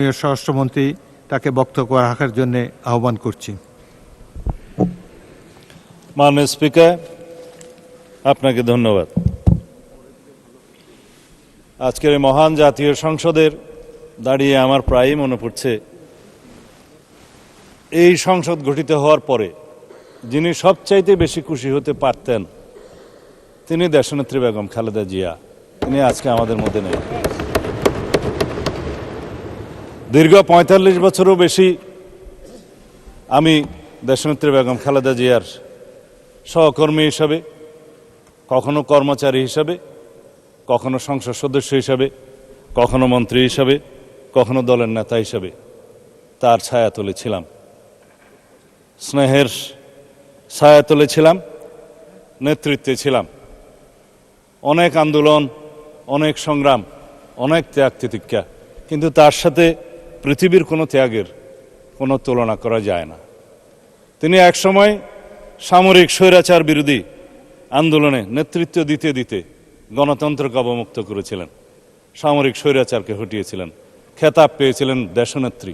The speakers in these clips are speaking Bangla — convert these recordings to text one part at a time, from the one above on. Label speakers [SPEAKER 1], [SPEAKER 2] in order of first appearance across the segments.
[SPEAKER 1] স্বরাষ্ট্রমন্ত্রী তাকে বক্তব্য রাখার জন্য আহ্বান করছি।
[SPEAKER 2] মাননীয় স্পিকার, আপনাকে ধন্যবাদ। আজকের এই মহান জাতীয় সংসদের দাঁড়িয়ে আমার প্রায়ই মনে পড়ছে এই সংসদ গঠিত হওয়ার পরে যিনি সবচাইতে বেশি খুশি হতে পারতেন তিনি দেশনেত্রী বেগম খালেদা জিয়া। তিনি আজকে আমাদের মধ্যে নেই। দীর্ঘ ৪৫ বছরও বেশি আমি দেশনেত্রী বেগম খালেদা জিয়ার সহকর্মী হিসাবে, কখনো কর্মচারী হিসাবে, কখনো সংসদ সদস্য হিসাবে, কখনো মন্ত্রী হিসাবে, কখনো দলের নেতা হিসাবে তার ছায়াতলে ছিলাম, স্নেহের ছায়াতলে ছিলাম, নেতৃত্বে ছিলাম। অনেক আন্দোলন, অনেক সংগ্রাম, অনেক ত্যাগ তিতিক্ষা, কিন্তু তার সাথে পৃথিবীর কোনো ত্যাগের কোনো তুলনা করা যায় না। তিনি একসময় সামরিক স্বৈরাচার বিরোধী আন্দোলনে নেতৃত্ব দিতে দিতে গণতন্ত্রকে অবমুক্ত করেছিলেন, সামরিক স্বৈরাচারকে হটিয়েছিলেন, খেতাব পেয়েছিলেন দেশনেত্রী।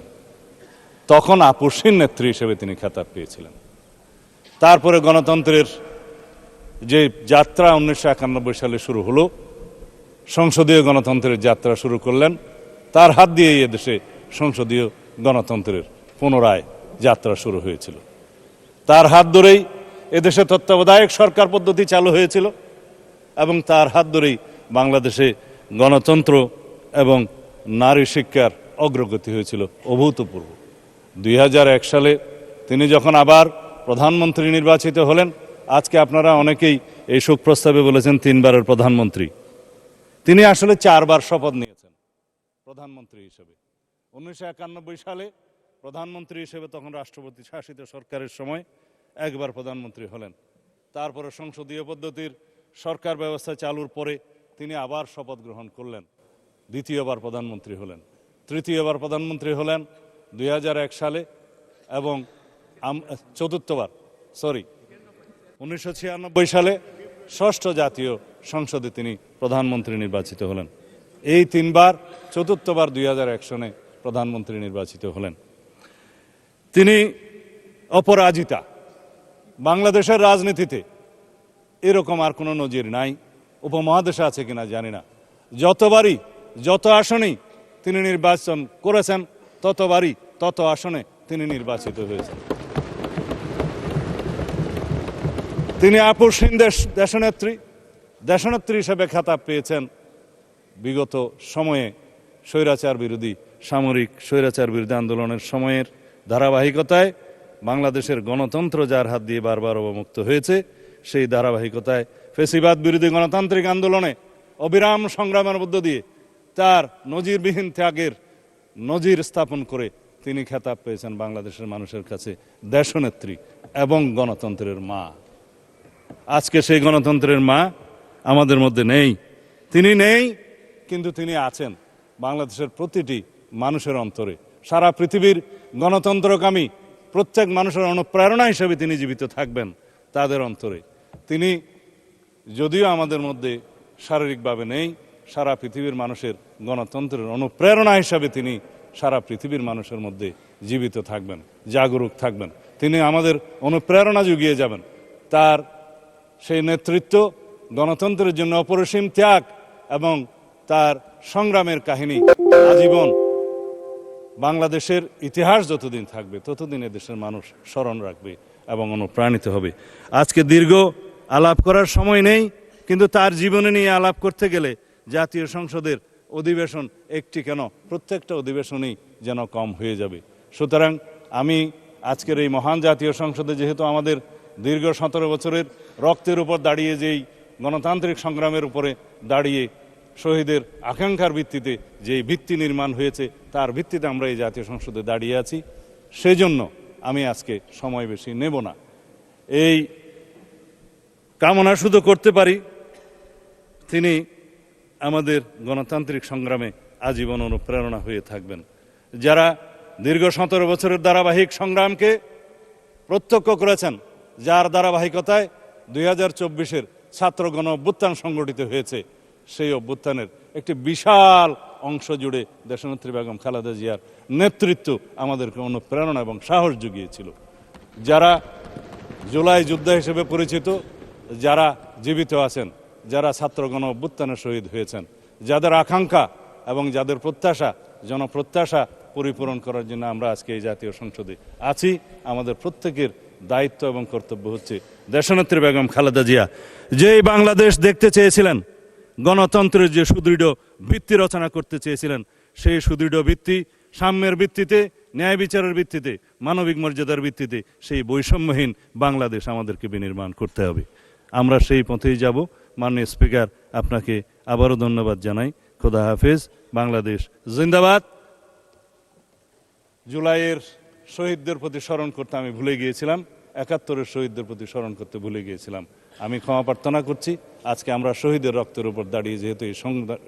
[SPEAKER 2] তখন আপসহীন নেত্রী হিসেবে তিনি খেতাব পেয়েছিলেন। তারপরে গণতন্ত্রের যে যাত্রা 1991 সালে শুরু হলো, সংসদীয় গণতন্ত্রের যাত্রা শুরু করলেন। তার হাত দিয়েই এদেশে সংসদীয় গণতন্ত্রের পুনরায় যাত্রা শুরু হয়েছিল। তার হাত ধরেই এদেশে তত্ত্বাবধায়ক সরকার পদ্ধতি চালু হয়েছিল এবং তার হাত ধরেই বাংলাদেশে গণতন্ত্র এবং নারী শিক্ষার অগ্রগতি হয়েছিল অভূতপূর্ব। 2001 সালে তিনি যখন আবার প্রধানমন্ত্রী নির্বাচিত হলেন, আজকে আপনারা অনেকেই এই শোক প্রস্তাবে বলেছেন 3 বারের প্রধানমন্ত্রী। তিনি আসলে 4 বার শপথ নিয়েছেন প্রধানমন্ত্রী হিসেবে। 1991 সালে প্রধানমন্ত্রী হিসেবে, তখন রাষ্ট্রপতি শাসিত সরকারের সময়, 1 বার প্রধানমন্ত্রী হলেন। তারপরে সংসদীয় পদ্ধতির সরকার ব্যবস্থা চালুর পরে তিনি আবার শপথ গ্রহণ করলেন, 2য়-বার প্রধানমন্ত্রী হলেন। 3য়-বার প্রধানমন্ত্রী হলেন 2001 সালে এবং 1996 সালে 6ষ্ঠ জাতীয় সংসদে তিনি প্রধানমন্ত্রী নির্বাচিত হলেন। এই 3 বার, 4র্থবার 2001 সনে প্রধানমন্ত্রী নির্বাচিত হলেন। তিনি অপরাজিতা। বাংলাদেশের রাজনীতিতে এরকম আর কোনো নজির নাই, উপমহাদেশে আছে কিনা জানি না। যতবারই, যত আসনেই তিনি নির্বাচন করেছেন, ততবারই তত আসনে তিনি নির্বাচিত হয়েছেন। তিনি আপসহীন দেশনেত্রী হিসেবে খেতাব পেয়েছেন। বিগত সময়ে স্বৈরাচার বিরোধী, সামরিক স্বৈরাচার বিরোধী আন্দোলনের সময়ের ধারাবাহিকতায় বাংলাদেশের গণতন্ত্র যার হাত দিয়ে বারবার অবমুক্ত হয়েছে, সেই ধারাবাহিকতায় ফ্যাসিবাদ বিরোধী গণতান্ত্রিক আন্দোলনে অবিরাম সংগ্রামের মধ্য দিয়ে তার নজিরবিহীন ত্যাগের নজির স্থাপন করে তিনি খেতাব পেয়েছেন বাংলাদেশের মানুষের কাছে দেশনেত্রী এবং গণতন্ত্রের মা। আজকে সেই গণতন্ত্রের মা আমাদের মধ্যে নেই। তিনি নেই, কিন্তু তিনি আছেন বাংলাদেশের প্রতিটি মানুষের অন্তরে। সারা পৃথিবীর গণতন্ত্রকামী প্রত্যেক মানুষের অনুপ্রেরণা হিসেবে তিনি জীবিত থাকবেন তাদের অন্তরে। তিনি যদিও আমাদের মধ্যে শারীরিকভাবে নেই, সারা পৃথিবীর মানুষের গণতন্ত্রের অনুপ্রেরণা হিসাবে তিনি সারা পৃথিবীর মানুষের মধ্যে জীবিত থাকবেন, জাগরুক থাকবেন। তিনি আমাদের অনুপ্রেরণা জুগিয়ে যাবেন। তার সেই নেতৃত্ব, গণতন্ত্রের জন্য অপরিসীম ত্যাগ এবং তার সংগ্রামের কাহিনী আজীবন বাংলাদেশের ইতিহাস যতদিন থাকবে ততদিন এদেশের মানুষ স্মরণ রাখবে এবং অনুপ্রাণিত হবে। আজকে দীর্ঘ আলাপ করার সময় নেই, কিন্তু তার জীবনে নিয়ে আলাপ করতে গেলে জাতীয় সংসদের অধিবেশন একটি কেন, প্রত্যেকটা অধিবেশনই যেন কম হয়ে যাবে। সুতরাং আমি আজকের এই মহান জাতীয় সংসদে, যেহেতু আমাদের দীর্ঘ 17 বছরের রক্তের উপর দাঁড়িয়ে, যেই গণতান্ত্রিক সংগ্রামের উপরে দাঁড়িয়ে শহীদের আকাঙ্ক্ষার ভিত্তিতে যেই ভিত্তি নির্মাণ হয়েছে, তার ভিত্তিতে আমরা এই জাতীয় সংসদে দাঁড়িয়ে আছি, সেজন্য আমি আজকে সময় বেশি নেব না। এই কামনা শুধু করতে পারি তিনি আমাদের গণতান্ত্রিক সংগ্রামে আজীবন অনুপ্রেরণা হয়ে থাকবেন। যারা দীর্ঘ 17 বছরের ধারাবাহিক সংগ্রামকে প্রত্যক্ষ করেছেন, যার ধারাবাহিকতায় 2024-এর ছাত্র গণ অভ্যুত্থান সংগঠিত হয়েছে, সেই অভ্যুত্থানের একটি বিশাল অংশ জুড়ে দেশনেত্রী বেগম খালেদা জিয়ার নেতৃত্ব আমাদেরকে অনুপ্রেরণা এবং সাহস জুগিয়েছিল। যারা জুলাই যোদ্ধা হিসেবে পরিচিত, যারা জীবিত আছেন, যারা ছাত্র গণ অভ্যুত্থানে শহীদ হয়েছেন, যাদের আকাঙ্ক্ষা এবং যাদের প্রত্যাশা, জনপ্রত্যাশা পরিপূরণ করার জন্য আমরা আজকে এই জাতীয় সংসদে আছি। আমাদের প্রত্যেকের দায়িত্ব এবং কর্তব্য হচ্ছে দেশনেত্রী বেগম খালেদা জিয়া যেই বাংলাদেশ দেখতে চেয়েছিলেন, গণতন্ত্রের যে সুদৃঢ় ভিত্তি রচনা করতে চেয়েছিলেন, সেই সুদৃঢ় ভিত্তি সাম্যের ভিত্তিতে, ন্যায় বিচারের ভিত্তিতে, মানবিক মর্যাদার ভিত্তিতে সেই বৈষম্যহীন বাংলাদেশ আমাদেরকে বিনির্মাণ করতে হবে। আমরা সেই পথেই যাব। মাননীয় স্পিকার, আপনাকে আবারও ধন্যবাদ জানাই। খোদা হাফেজ। বাংলাদেশ জিন্দাবাদ। জুলাইয়ের শহীদদের প্রতি স্মরণ করতে আমি ভুলে গিয়েছিলাম, ৭১-এর শহীদদের প্রতি স্মরণ করতে ভুলে গিয়েছিলাম। আমি ক্ষমা প্রার্থনা করছি। আজকে আমরা শহীদের রক্তের উপর দাঁড়িয়ে যেহেতু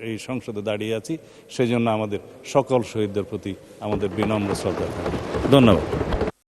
[SPEAKER 2] এই সংসদে দাঁড়িয়ে আছি, সেই জন্য আমাদের সকল শহীদদের প্রতি আমাদের বিনম্র শ্রদ্ধা থাকবে। ধন্যবাদ।